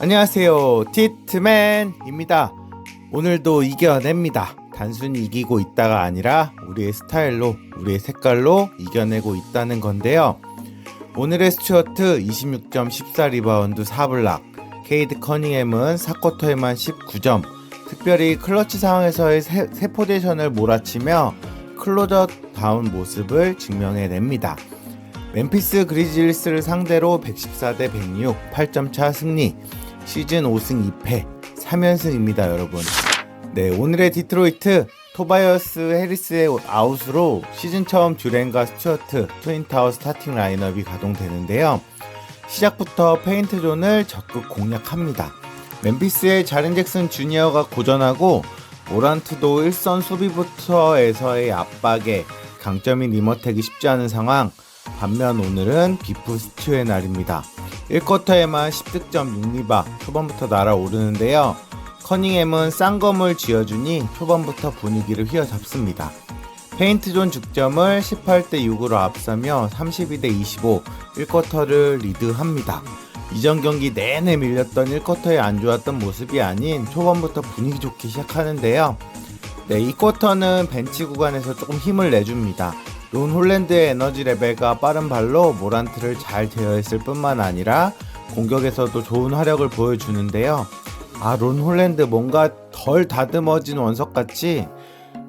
안녕하세요, 티트맨입니다. 오늘도 이겨냅니다. 단순히 이기고 있다가 아니라 우리의 스타일로, 우리의 색깔로 이겨내고 있다는 건데요. 오늘의 스튜어트 26점 14리바운드 4블락, 케이드 커닝햄은 4쿼터에만 19점, 특별히 클러치 상황에서의 세 포지션을 몰아치며 클로저다운 모습을 증명해냅니다. 멤피스 그리즐리스를 상대로 114대 106, 8점 차 승리, 시즌 5승 2패, 3연승입니다, 여러분. 네, 오늘의 디트로이트, 토바이어스 해리스의 아웃으로 시즌 처음 듀렌과 스튜어트, 트윈타워 스타팅 라인업이 가동되는데요. 시작부터 페인트 존을 적극 공략합니다. 멤피스의 자렌 잭슨 주니어가 고전하고 모란트도 일선 수비부터에서의 압박에 강점인 리머텍이 쉽지 않은 상황. 반면 오늘은 비프 스튜의 날입니다. 1쿼터에만 10득점 6리바, 초반부터 날아오르는데요. 커닝햄은 쌍검을 쥐어주니 초반부터 분위기를 휘어잡습니다. 페인트존 득점을 18대 6으로 앞서며 32대 25, 1쿼터를 리드합니다. 이전 경기 내내 밀렸던 1쿼터에 안 좋았던 모습이 아닌 초반부터 분위기 좋게 시작하는데요. 네, 2쿼터는 벤치 구간에서 조금 힘을 내줍니다. 론 홀랜드의 에너지 레벨과 빠른 발로 모란트를 잘 제어했을 뿐만 아니라 공격에서도 좋은 화력을 보여주는데요. 론 홀랜드 뭔가 덜 다듬어진 원석같이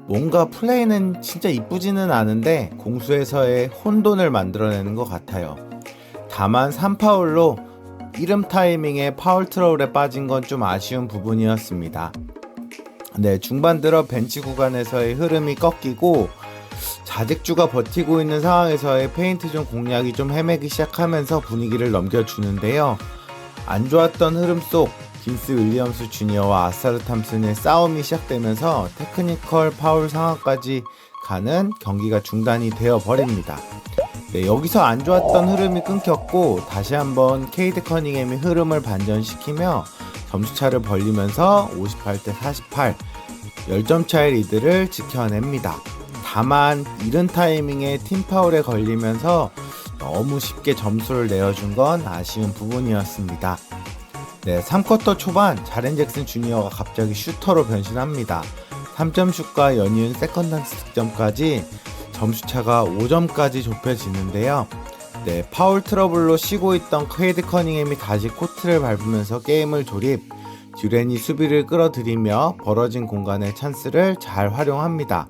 뭔가 플레이는 진짜 이쁘지는 않은데 공수에서의 혼돈을 만들어내는 것 같아요. 다만 3파울로 이름 타이밍에 파울 트러블에 빠진 건 좀 아쉬운 부분이었습니다. 네, 중반 들어 벤치 구간에서의 흐름이 꺾이고 자직주가 버티고 있는 상황에서의 페인트존 공략이 좀 헤매기 시작하면서 분위기를 넘겨주는데요. 안 좋았던 흐름 속 빈스 윌리엄스 주니어와 아사르 탐슨의 싸움이 시작되면서 테크니컬 파울 상황까지 가는 경기가 중단이 되어버립니다. 네, 여기서 안 좋았던 흐름이 끊겼고 다시 한번 케이드 커닝햄이 흐름을 반전시키며 점수차를 벌리면서 58대 48, 10점 차의 리드를 지켜냅니다. 다만 이른 타이밍에 팀 파울에 걸리면서 너무 쉽게 점수를 내어준 건 아쉬운 부분이었습니다. 네, 3쿼터 초반 자렌 잭슨 주니어가 갑자기 슈터로 변신합니다. 3점 슛과 연이은 세컨dan스 득점까지 점수차가 5점까지 좁혀지는데요. 네, 파울 트러블로 쉬고 있던 케이드 커닝햄이 다시 코트를 밟으면서 게임을 조립, 듀렌이 수비를 끌어들이며 벌어진 공간의 찬스를 잘 활용합니다.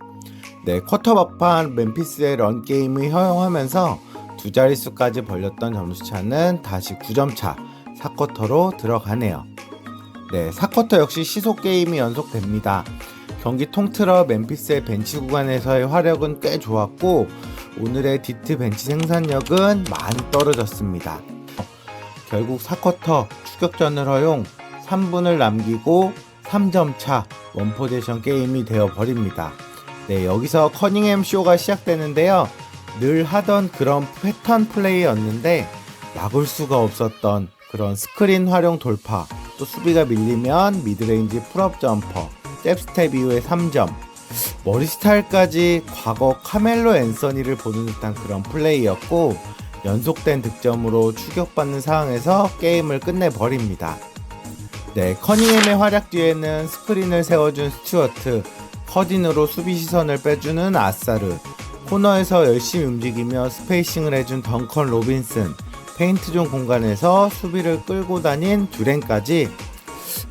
네, 쿼터 막판 멤피스의 런 게임을 허용하면서 두 자릿수까지 벌렸던 점수차는 다시 9점 차, 4쿼터로 들어가네요. 네, 4쿼터 역시 시속 게임이 연속됩니다. 경기 통틀어 멤피스의 벤치 구간에서의 화력은 꽤 좋았고 오늘의 디트 벤치 생산력은 많이 떨어졌습니다. 결국 4쿼터 추격전을 허용 3분을 남기고 3점 차 원포지션 게임이 되어버립니다. 네, 여기서 커닝햄 쇼가 시작되는데요. 늘 하던 그런 패턴 플레이였는데 막을 수가 없었던 그런 스크린 활용 돌파, 또 수비가 밀리면 미드레인지 풀업 점퍼, 잽스텝 이후에 3점, 머리 스타일까지 과거 카멜로 앤서니를 보는 듯한 그런 플레이였고 연속된 득점으로 추격받는 상황에서 게임을 끝내버립니다. 네, 커닝햄의 활약 뒤에는 스크린을 세워준 스튜어트, 커딘으로 수비 시선을 빼주는 아사르, 코너에서 열심히 움직이며 스페이싱을 해준 덩컨 로빈슨, 페인트존 공간에서 수비를 끌고 다닌 듀렌까지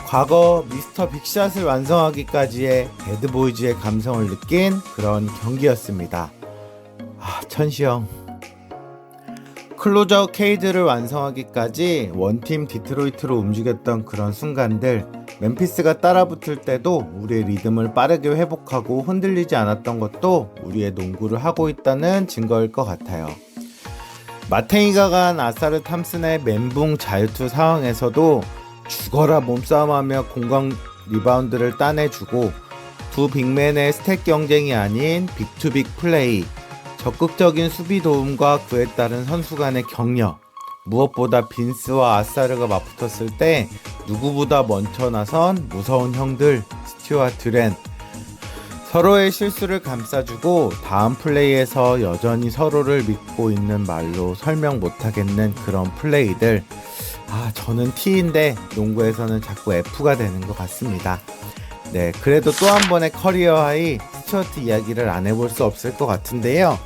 과거 미스터 빅샷을 완성하기까지의 배드보이즈의 감성을 느낀 그런 경기였습니다. 천시영. 클로저 케이드를 완성하기까지 원팀 디트로이트로 움직였던 그런 순간들, 멤피스가 따라붙을 때도 우리의 리듬을 빠르게 회복하고 흔들리지 않았던 것도 우리의 농구를 하고 있다는 증거일 것 같아요. 마테이가 간 아사르 탐슨의 멘붕 자유투 상황에서도 죽어라 몸싸움하며 공간 리바운드를 따내주고 두 빅맨의 스택 경쟁이 아닌 빅투빅 플레이, 적극적인 수비 도움과 그에 따른 선수 간의 격려, 무엇보다 빈스와 아사르가 맞붙었을 때 누구보다 먼저 나선 무서운 형들 스튜와 듀렌, 서로의 실수를 감싸주고 다음 플레이에서 여전히 서로를 믿고 있는 말로 설명 못하겠는 그런 플레이들, 저는 T인데 농구에서는 자꾸 F가 되는 것 같습니다. 네, 그래도 또 한 번의 커리어 하이 스튜어트 이야기를 안 해볼 수 없을 것 같은데요.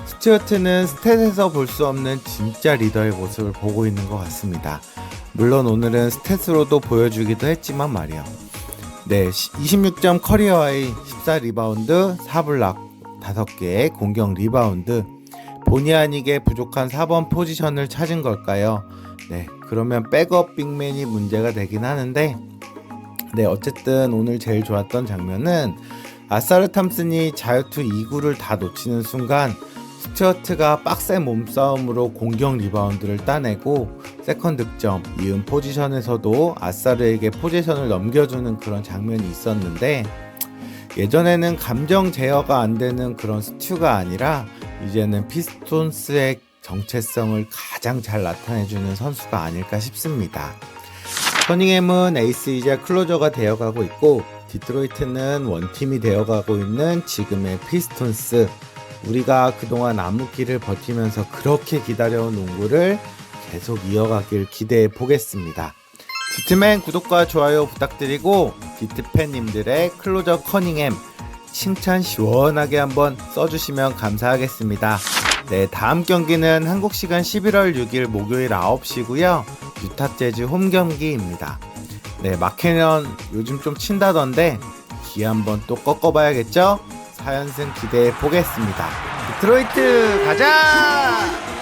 스튜어트는 스탯에서 볼 수 없는 진짜 리더의 모습을 보고 있는 것 같습니다. 물론 오늘은 스탯으로도 보여주기도 했지만 말이요. 네, 26점 커리어 하이, 14 리바운드, 4블락, 5개의 공격 리바운드. 본의 아니게 부족한 4번 포지션을 찾은 걸까요? 네, 그러면 백업 빅맨이 문제가 되긴 하는데, 네, 어쨌든 오늘 제일 좋았던 장면은 아사르 탐슨이 자유투 2구를 다 놓치는 순간 스튜어트가 빡센 몸싸움으로 공격 리바운드를 따내고 세컨 득점, 이은 포지션에서도 아사르에게 포지션을 넘겨주는 그런 장면이 있었는데, 예전에는 감정 제어가 안 되는 그런 스튜가 아니라 이제는 피스톤스의 정체성을 가장 잘 나타내주는 선수가 아닐까 싶습니다. 커닝햄은 에이스이자 클로저가 되어가고 있고, 디트로이트는 원팀이 되어가고 있는 지금의 피스톤스. 우리가 그동안 암흑기를 버티면서 그렇게 기다려온 농구를 계속 이어가길 기대해 보겠습니다. 디트맨 구독과 좋아요 부탁드리고, 디트팬님들의 클로저 커닝햄 칭찬 시원하게 한번 써주시면 감사하겠습니다. 네, 다음 경기는 한국 시간 11월 6일 목요일 9시고요. 유타 재즈 홈 경기입니다. 네, 마캐년 요즘 좀 친다던데 기 한번 또 꺾어봐야겠죠? 4연승 기대해 보겠습니다. 디트로이트 가자!